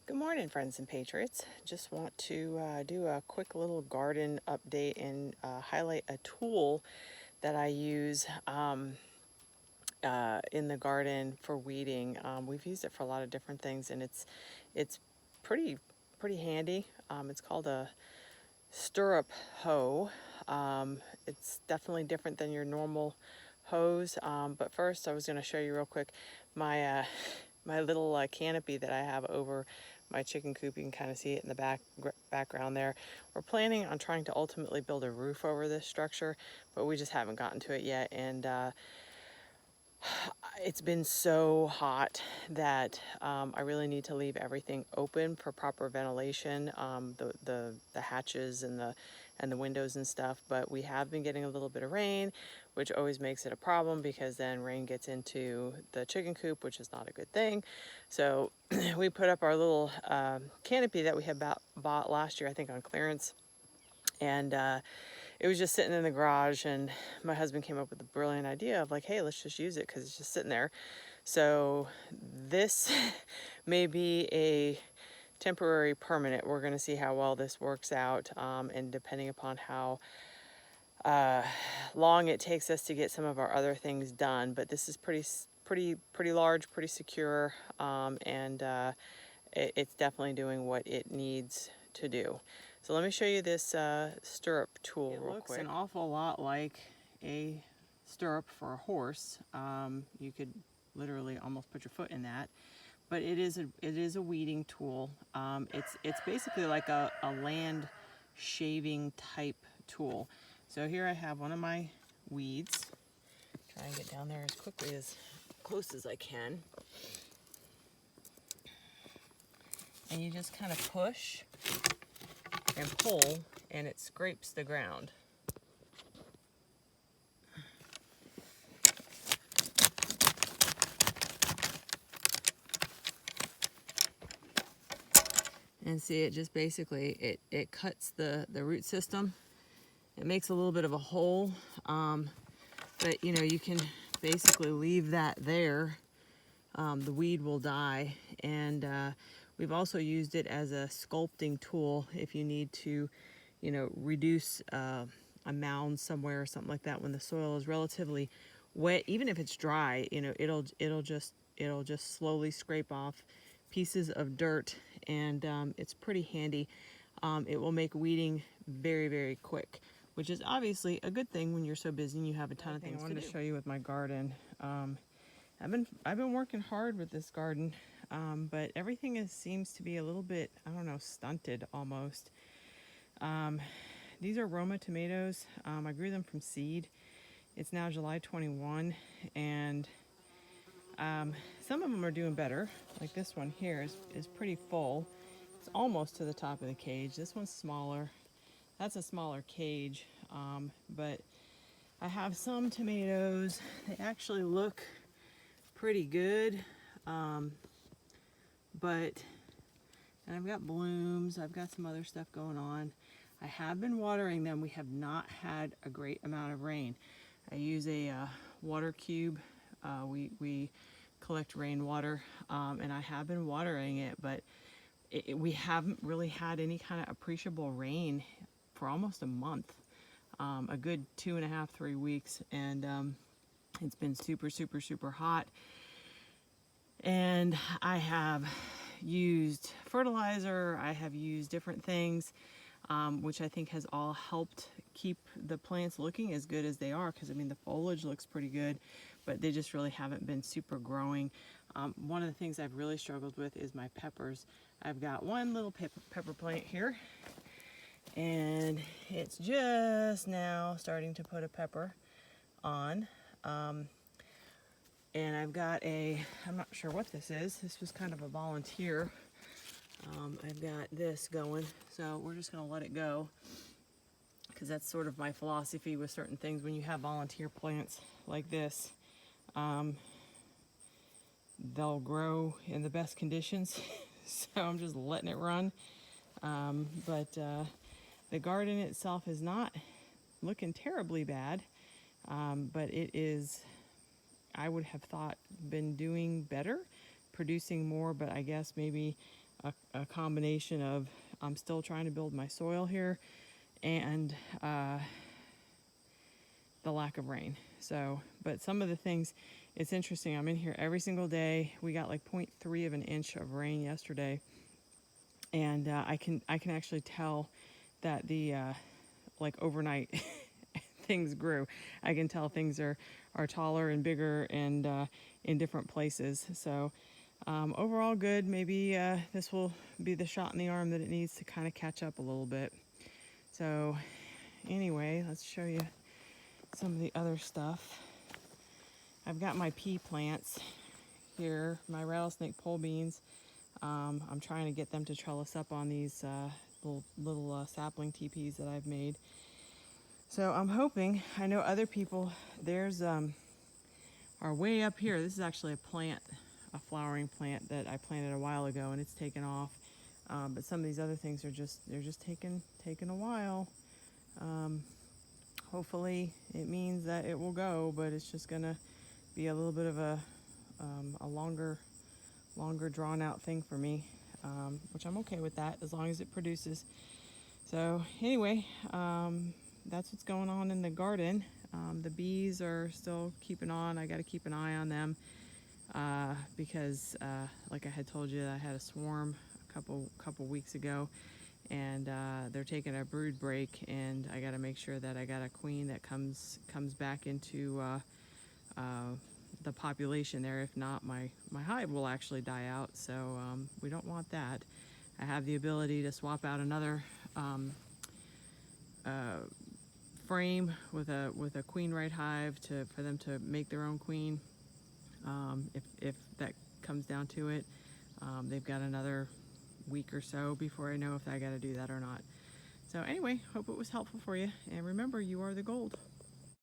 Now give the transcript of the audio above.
Good morning, friends and patriots. Just want to do a quick little garden update and highlight a tool that I use in the garden for weeding. We've used it for a lot of different things, and it's pretty handy. It's called a Stirrup Hoe. It's definitely different than your normal hose. But first, I was going to show you real quick my my little canopy that I have over my chicken coop. You can kind of see it in the background there. We're planning on trying to ultimately build a roof over this structure, but we just haven't gotten to it yet. And it's been so hot that I really need to leave everything open for proper ventilation, the hatches and the windows and stuff. But we have been getting a little bit of rain, which always makes it a problem because then rain gets into the chicken coop, which is not a good thing. So we put up our little canopy that we had bought last year, I think on clearance, and it was just sitting in the garage, and my husband came up with the brilliant idea of like, hey, let's just use it because it's just sitting there. So this may be a temporary permanent. We're going to see how well this works out, and depending upon how long it takes us to get some of our other things done. But this is pretty large, pretty secure, and it's definitely doing what it needs to do. So let me show you this stirrup tool real quick. It looks an awful lot like a stirrup for a horse. You could literally almost put your foot in that, but it is a weeding tool. It's basically like a land shaving type tool. So here I have one of my weeds. Try and get down there as quickly as close as I can. And you just kind of push and pull, and it scrapes the ground. And see, it just basically, it cuts the root system. It makes a little bit of a hole, but you know, you can basically leave that there. The weed will die. And we've also used it as a sculpting tool if you need to, you know, reduce a mound somewhere or something like that when the soil is relatively wet. Even if it's dry, you know, it'll just slowly scrape off pieces of dirt, and it's pretty handy. It will make weeding very quick, which is obviously a good thing when you're so busy and you have a ton of things to do. I wanted to show you with my garden. I've been working hard with this garden, but everything seems to be a little bit, I don't know, stunted almost. These are Roma tomatoes. I grew them from seed. It's now July 21, and some of them are doing better. Like this one here is pretty full. It's almost to the top of the cage. This one's smaller. That's a smaller cage, but I have some tomatoes. They actually look pretty good, and I've got blooms. I've got some other stuff going on. I have been watering them. We have not had a great amount of rain. I use a water cube. We collect rainwater, and I have been watering it, but we haven't really had any kind of appreciable rain for almost a month, a good 2.5, 3 weeks, and it's been super hot. And I have used fertilizer, I have used different things, which I think has all helped keep the plants looking as good as they are, because I mean the foliage looks pretty good, but they just really haven't been super growing. One of the things I've really struggled with is my peppers. I've got one little pepper plant here, and it's just now starting to put a pepper on. And I've got I'm not sure what this is. This was kind of a volunteer. I've got this going, so we're just gonna let it go, because that's sort of my philosophy with certain things. When you have volunteer plants like this, they'll grow in the best conditions. So I'm just letting it run. But the garden itself is not looking terribly bad, but it is, I would have thought, been doing better, producing more, but I guess maybe a combination of I'm still trying to build my soil here and the lack of rain. So, but some of the things, it's interesting. I'm in here every single day. We got like 0.3 of an inch of rain yesterday, and I can actually tell that the like overnight things grew. I can tell things are taller and bigger and in different places. So overall good. Maybe this will be the shot in the arm that it needs to kind of catch up a little bit. So anyway, let's show you some of the other stuff. I've got my pea plants here, my rattlesnake pole beans. I'm trying to get them to trellis up on these little sapling teepees that I've made. So I'm hoping, I know other people, theirs are way up here. This is actually a plant, a flowering plant that I planted a while ago, and it's taken off. But some of these other things are they're just taking a while. Hopefully it means that it will go, but it's just gonna be a little bit of a longer drawn out thing for me, which I'm okay with that as long as it produces. So anyway, that's what's going on in the garden. The bees are still keeping on. I got to keep an eye on them because, like I had told you, I had a swarm a couple weeks ago, and they're taking a brood break, and I got to make sure that I got a queen that comes back into the population there. If not, my hive will actually die out. So we don't want that. I have the ability to swap out another frame with a queen right hive for them to make their own queen. If that comes down to it, they've got another week or so before I know if I got to do that or not. So anyway, hope it was helpful for you, and remember, you are the gold.